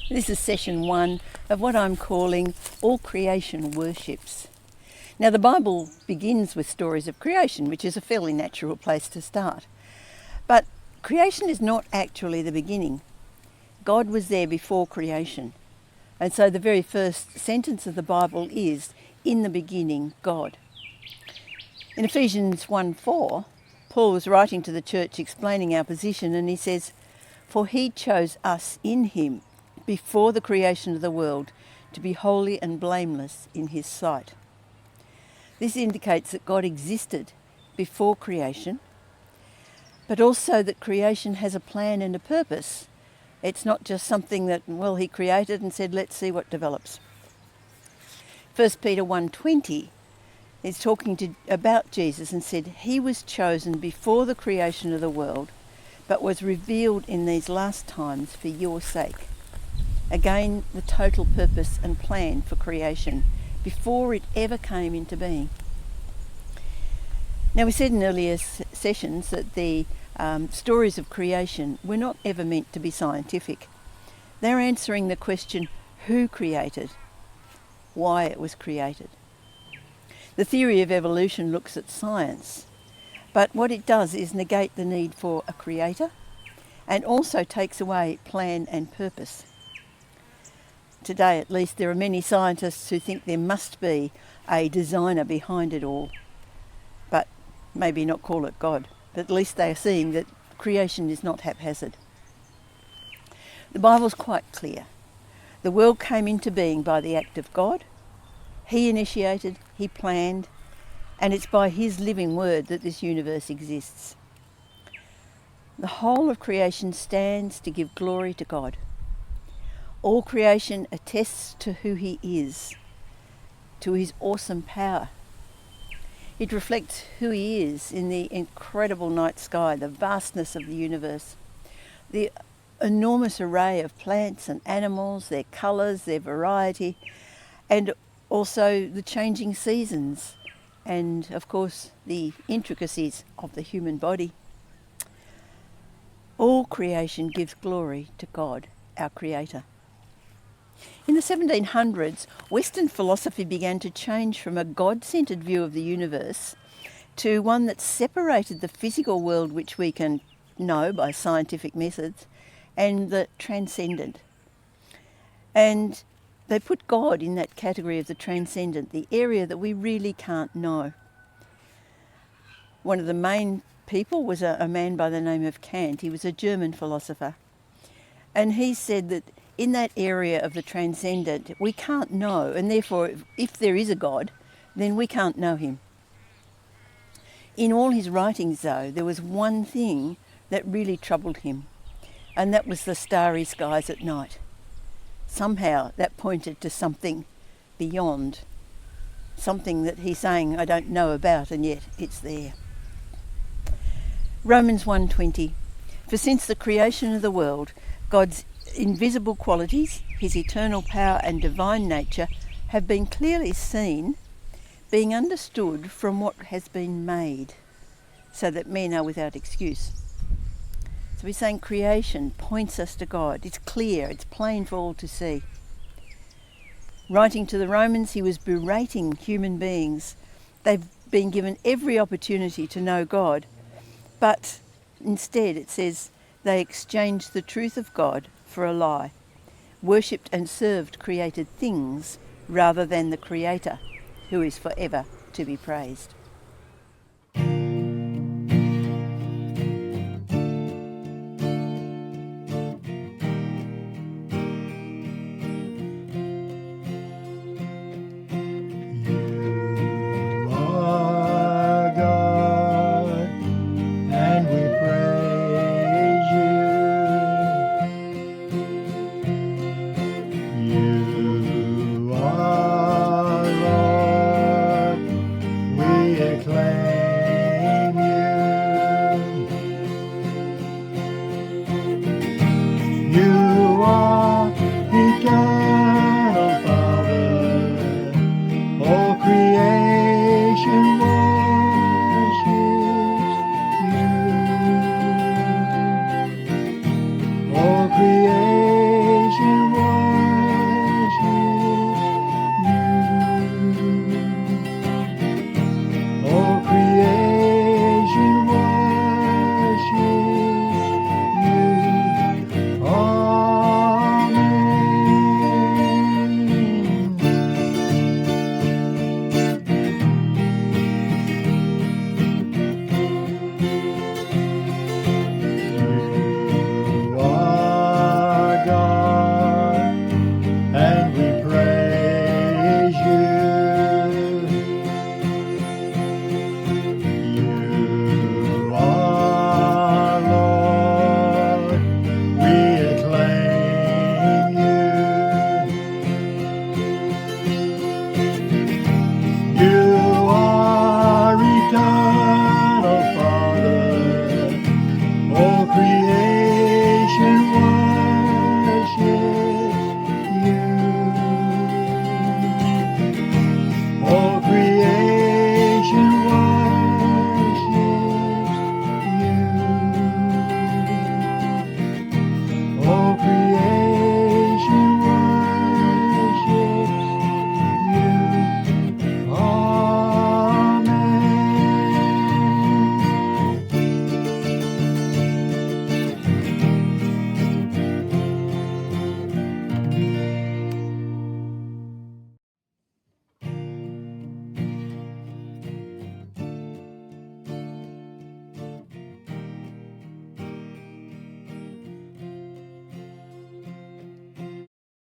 This is session 1 of what I'm calling All Creation Worships. Now, the Bible begins with stories of creation, which is a fairly natural place to start. But creation is not actually the beginning. God was there before creation. And so the very first sentence of the Bible is, "In the beginning, God." In Ephesians 1:4, Paul was writing to the church explaining our position, and he says, "For he chose us in him before the creation of the world to be holy and blameless in his sight." This indicates that God existed before creation, but also that creation has a plan and a purpose. It's not just something that, he created and said, let's see what develops. 1 Peter 1:20 is talking about Jesus and said, "He was chosen before the creation of the world, but was revealed in these last times for your sake." Again, the total purpose and plan for creation before it ever came into being. Now, we said in earlier sessions that the stories of creation were not ever meant to be scientific. They're answering the question, who created, why it was created. The theory of evolution looks at science, but what it does is negate the need for a creator and also takes away plan and purpose. Today, at least, there are many scientists who think there must be a designer behind it all, but maybe not call it God. But at least they are seeing that creation is not haphazard. The Bible's quite clear. The world came into being by the act of God. He initiated, he planned, and it's by his living word that this universe exists. The whole of creation stands to give glory to God. All creation attests to who he is, to his awesome power. It reflects who he is in the incredible night sky, the vastness of the universe, the enormous array of plants and animals, their colours, their variety, and also the changing seasons, and of course the intricacies of the human body. All creation gives glory to God, our Creator. In the 1700s, Western philosophy began to change from a God-centred view of the universe to one that separated the physical world, which we can know by scientific methods, and the transcendent. And they put God in that category of the transcendent, the area that we really can't know. One of the main people was a man by the name of Kant. He was a German philosopher. And he said that in that area of the transcendent, we can't know, and therefore, if there is a God, then we can't know him. In all his writings, though, there was one thing that really troubled him, and that was the starry skies at night. Somehow that pointed to something beyond, something that he's saying I don't know about, and yet it's there. Romans 1:20, "For since the creation of the world, God's invisible qualities, his eternal power and divine nature, have been clearly seen, being understood from what has been made, so that men are without excuse." So he's saying creation points us to God. It's clear, it's plain for all to see. Writing to the Romans, he was berating human beings. They've been given every opportunity to know God, but instead it says they exchanged the truth of God for a lie, worshipped and served created things rather than the Creator, who is forever to be praised.